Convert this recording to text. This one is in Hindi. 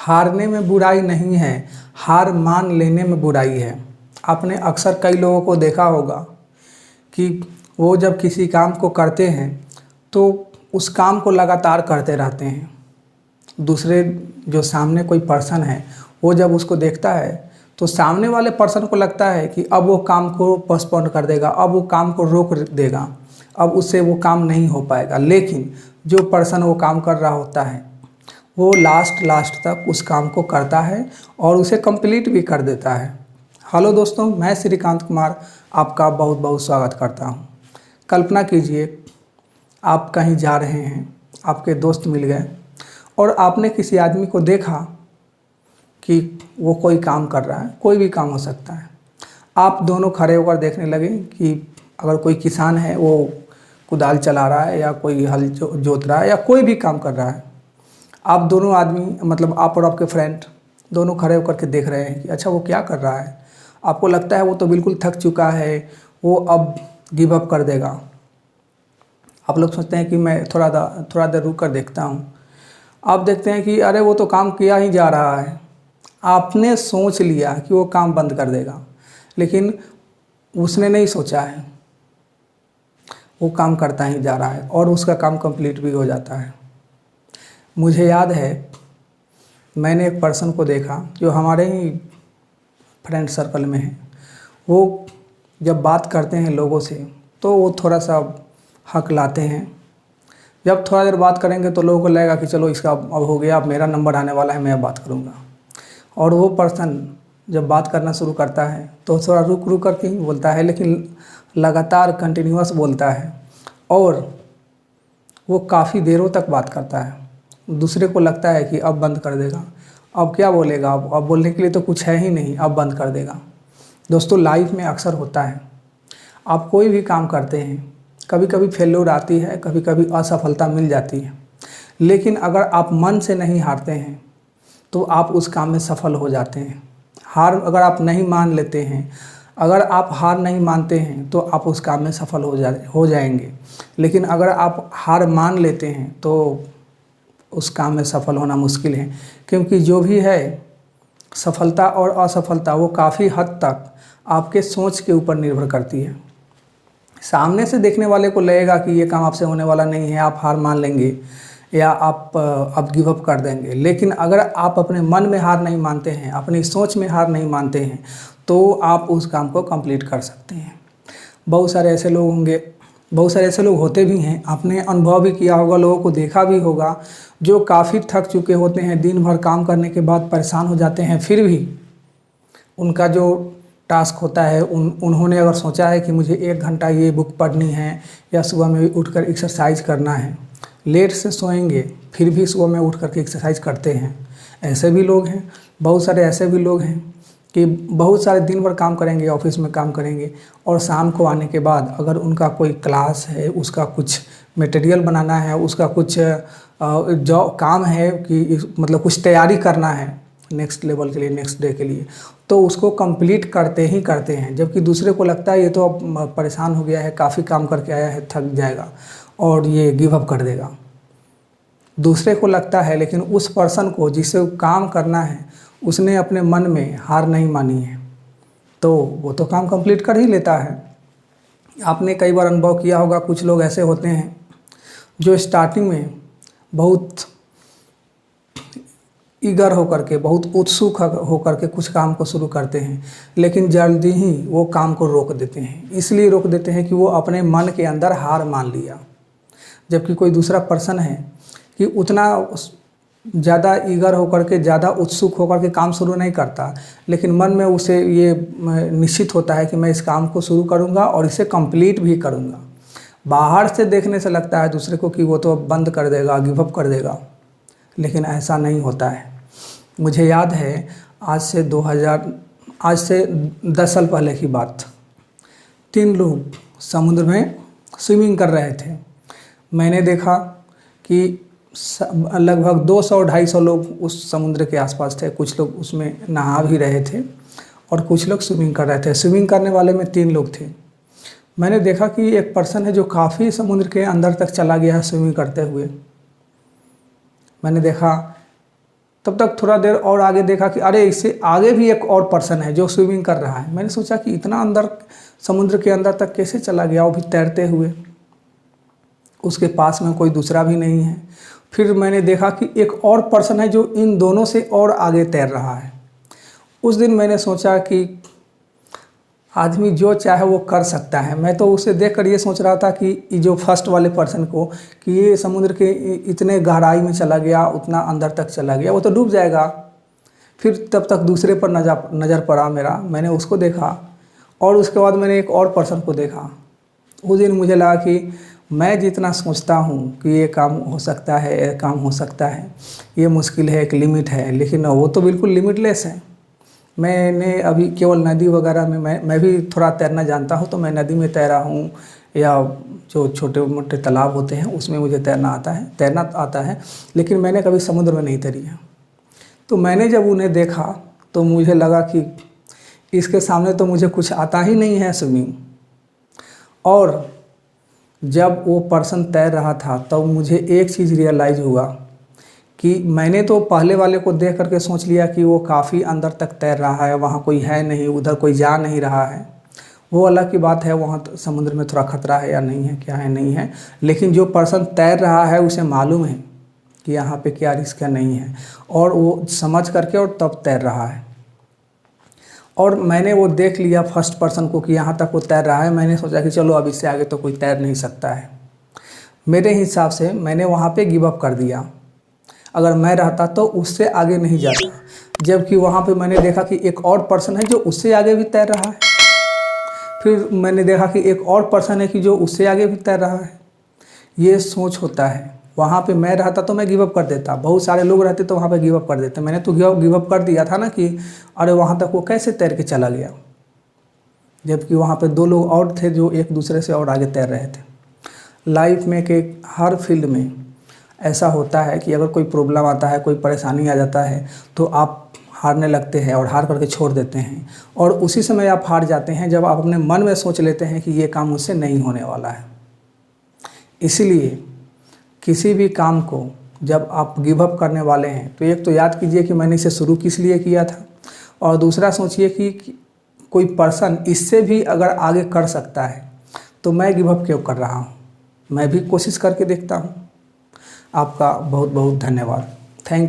हारने में बुराई नहीं है, हार मान लेने में बुराई है। आपने अक्सर कई लोगों को देखा होगा कि वो जब किसी काम को करते हैं तो उस काम को लगातार करते रहते हैं। दूसरे जो सामने कोई पर्सन है वो जब उसको देखता है तो सामने वाले पर्सन को लगता है कि अब वो काम को पोस्टपोन कर देगा, अब वो काम को रोक देगा, अब उससे वो काम नहीं हो पाएगा। लेकिन जो पर्सन वो काम कर रहा होता है वो लास्ट तक उस काम को करता है और उसे कंप्लीट भी कर देता है। हेलो दोस्तों, मैं श्रीकांत कुमार आपका बहुत बहुत स्वागत करता हूं। कल्पना कीजिए आप कहीं जा रहे हैं, आपके दोस्त मिल गए और आपने किसी आदमी को देखा कि वो कोई काम कर रहा है, कोई भी काम हो सकता है। आप दोनों खड़े होकर देखने लगे कि अगर कोई किसान है वो कुदाल चला रहा है या कोई हल जोत रहा है या कोई भी काम कर रहा है। आप दोनों आदमी मतलब आप और आपके फ्रेंड दोनों खड़े होकर के देख रहे हैं कि अच्छा वो क्या कर रहा है। आपको लगता है वो तो बिल्कुल थक चुका है, वो अब गिव अप कर देगा। आप लोग सोचते हैं कि मैं थोड़ा देर रुक कर देखता हूँ। आप देखते हैं कि अरे वो तो काम किया ही जा रहा है। आपने सोच लिया कि वो काम बंद कर देगा, लेकिन उसने नहीं सोचा है, वो काम करता ही जा रहा है और उसका काम कंप्लीट भी हो जाता है। मुझे याद है मैंने एक पर्सन को देखा जो हमारे ही फ्रेंड सर्कल में है। वो जब बात करते हैं लोगों से तो वो थोड़ा सा हक लाते हैं। जब थोड़ा देर बात करेंगे तो लोगों को लगेगा कि चलो इसका अब हो गया, अब मेरा नंबर आने वाला है, मैं बात करूँगा। और वो पर्सन जब बात करना शुरू करता है तो थोड़ा रुक रुक करके ही बोलता है, लेकिन लगातार कंटिन्यूअस बोलता है और वो काफ़ी देरों तक बात करता है। दूसरे को लगता है कि अब बंद कर देगा, अब क्या बोलेगा, अब बोलने के लिए तो कुछ है ही नहीं, अब बंद कर देगा। दोस्तों, लाइफ में अक्सर होता है, आप कोई भी काम करते हैं, कभी कभी फेल्योर आती है, कभी कभी असफलता मिल जाती है, लेकिन अगर आप मन से नहीं हारते हैं तो आप उस काम में सफल हो जाते हैं। हार अगर आप नहीं मान लेते हैं, अगर आप हार नहीं मानते हैं तो आप उस काम में सफल हो जाएंगे। लेकिन अगर आप हार मान लेते हैं तो उस काम में सफल होना मुश्किल है, क्योंकि जो भी है सफलता और असफलता वो काफ़ी हद तक आपके सोच के ऊपर निर्भर करती है। सामने से देखने वाले को लगेगा कि ये काम आपसे होने वाला नहीं है, आप हार मान लेंगे या आप अब गिव अप कर देंगे। लेकिन अगर आप अपने मन में हार नहीं मानते हैं, अपनी सोच में हार नहीं मानते हैं, तो आप उस काम को कंप्लीट कर सकते हैं। बहुत सारे ऐसे लोग होंगे, बहुत सारे ऐसे लोग होते भी हैं, आपने अनुभव भी किया होगा, लोगों को देखा भी होगा, जो काफ़ी थक चुके होते हैं, दिन भर काम करने के बाद परेशान हो जाते हैं, फिर भी उनका जो टास्क होता है उन्होंने अगर सोचा है कि मुझे 1 घंटा ये बुक पढ़नी है या सुबह में उठकर एक्सरसाइज करना है, लेट से सोएंगे फिर भी सुबह में उठ करके एक्सरसाइज करते हैं। ऐसे भी लोग हैं, बहुत सारे ऐसे भी लोग हैं कि बहुत सारे दिन भर काम करेंगे, ऑफिस में काम करेंगे और शाम को आने के बाद अगर उनका कोई क्लास है, उसका कुछ मटेरियल बनाना है, उसका कुछ जो काम है कि मतलब कुछ तैयारी करना है नेक्स्ट लेवल के लिए, नेक्स्ट डे के लिए, तो उसको कंप्लीट करते ही करते हैं। जबकि दूसरे को लगता है ये तो अब परेशान हो गया है, काफ़ी काम करके आया है, थक जाएगा और ये गिव अप कर देगा। दूसरे को लगता है, लेकिन उस पर्सन को जिसे काम करना है उसने अपने मन में हार नहीं मानी है, तो वो तो काम कंप्लीट कर ही लेता है। आपने कई बार अनुभव किया होगा, कुछ लोग ऐसे होते हैं जो स्टार्टिंग में बहुत ईगर होकर के, बहुत उत्सुक होकर के कुछ काम को शुरू करते हैं, लेकिन जल्दी ही वो काम को रोक देते हैं। इसलिए रोक देते हैं कि वो अपने मन के अंदर हार मान लिया। जबकि कोई दूसरा पर्सन है कि उतना ज़्यादा ईगर होकर के, ज़्यादा उत्सुक होकर के काम शुरू नहीं करता, लेकिन मन में उसे ये निश्चित होता है कि मैं इस काम को शुरू करूँगा और इसे कंप्लीट भी करूँगा। बाहर से देखने से लगता है दूसरे को कि वो तो बंद कर देगा, गिव अप कर देगा, लेकिन ऐसा नहीं होता है। मुझे याद है आज से 10 साल पहले की बात, 3 लोग समुद्र में स्विमिंग कर रहे थे। मैंने देखा कि लगभग 200-250 लोग उस समुद्र के आसपास थे। कुछ लोग उसमें नहा भी रहे थे और कुछ लोग स्विमिंग कर रहे थे। स्विमिंग करने वाले में 3 लोग थे। मैंने देखा कि एक पर्सन है जो काफ़ी समुद्र के अंदर तक चला गया है स्विमिंग करते हुए। मैंने देखा तब तक थोड़ा देर और आगे देखा कि अरे इससे आगे भी एक और पर्सन है जो स्विमिंग कर रहा है। मैंने सोचा कि इतना अंदर समुद्र के अंदर तक कैसे चला गया, वो भी तैरते हुए। उसके पास में कोई दूसरा भी नहीं है। फिर मैंने देखा कि एक और पर्सन है जो इन दोनों से और आगे तैर रहा है। उस दिन मैंने सोचा कि आदमी जो चाहे वो कर सकता है। मैं तो उसे देखकर ये सोच रहा था कि जो फर्स्ट वाले पर्सन को, कि ये समुद्र के इतने गहराई में चला गया, उतना अंदर तक चला गया, वो तो डूब जाएगा। फिर तब तक दूसरे पर नज़र पड़ा मेरा, मैंने उसको देखा और उसके बाद मैंने एक और पर्सन को देखा। उस दिन मुझे लगा कि मैं जितना सोचता हूँ कि ये काम हो सकता है, ये काम हो सकता है, ये मुश्किल है, एक लिमिट है, लेकिन वो तो बिल्कुल लिमिटलेस है। मैंने अभी केवल नदी वगैरह में मैं भी थोड़ा तैरना जानता हूँ, तो मैं नदी में तैरा हूँ, या जो छोटे मोटे तालाब होते हैं उसमें मुझे तैरना आता है, लेकिन मैंने कभी समुद्र में नहीं तैरी है। तो मैंने जब उन्हें देखा तो मुझे लगा कि इसके सामने तो मुझे कुछ आता ही नहीं है स्विमिंग। और जब वो पर्सन तैर रहा था तब मुझे एक चीज़ रियलाइज़ हुआ कि मैंने तो पहले वाले को देख करके सोच लिया कि वो काफ़ी अंदर तक तैर रहा है, वहाँ कोई है नहीं, उधर कोई जा नहीं रहा है। वो अलग की बात है, वहाँ समुद्र में थोड़ा खतरा है या नहीं है, क्या है नहीं है, लेकिन जो पर्सन तैर रहा है उसे मालूम है कि यहाँ पे क्या रिस्क है, नहीं है, और वो समझ करके और तब तैर रहा है। और मैंने वो देख लिया फर्स्ट पर्सन को कि यहाँ तक वो तैर रहा है। मैंने सोचा कि चलो अब इससे आगे तो कोई तैर नहीं सकता है। मेरे हिसाब से मैंने वहाँ पे गिव अप कर दिया। अगर मैं रहता तो उससे आगे नहीं जाता, जबकि वहाँ पे मैंने देखा कि एक और पर्सन है जो उससे आगे भी तैर रहा है। फिर मैंने देखा कि एक और पर्सन है कि जो उससे आगे भी तैर रहा है। ये सोच होता है। वहाँ पे मैं रहता तो मैं गिव अप कर देता, बहुत सारे लोग रहते तो वहाँ पे गिव अप कर देते। मैंने तो गिव अप कर दिया था ना कि अरे वहाँ तक वो कैसे तैर के चला गया, जबकि वहाँ पे दो लोग और थे जो एक दूसरे से और आगे तैर रहे थे। लाइफ में के हर फील्ड में ऐसा होता है कि अगर कोई प्रॉब्लम आता है, कोई परेशानी आ जाता है, तो आप हारने लगते हैं और हार करके छोड़ देते हैं। और उसी समय आप हार जाते हैं जब आप अपने मन में सोच लेते हैं कि ये काम मुझसे नहीं होने वाला है। इसलिए किसी भी काम को जब आप गिव अप करने वाले हैं तो एक तो याद कीजिए कि मैंने इसे शुरू किस लिए किया था, और दूसरा सोचिए कि कोई पर्सन इससे भी अगर आगे कर सकता है तो मैं गिव अप क्यों कर रहा हूँ। मैं भी कोशिश करके देखता हूँ। आपका बहुत बहुत धन्यवाद।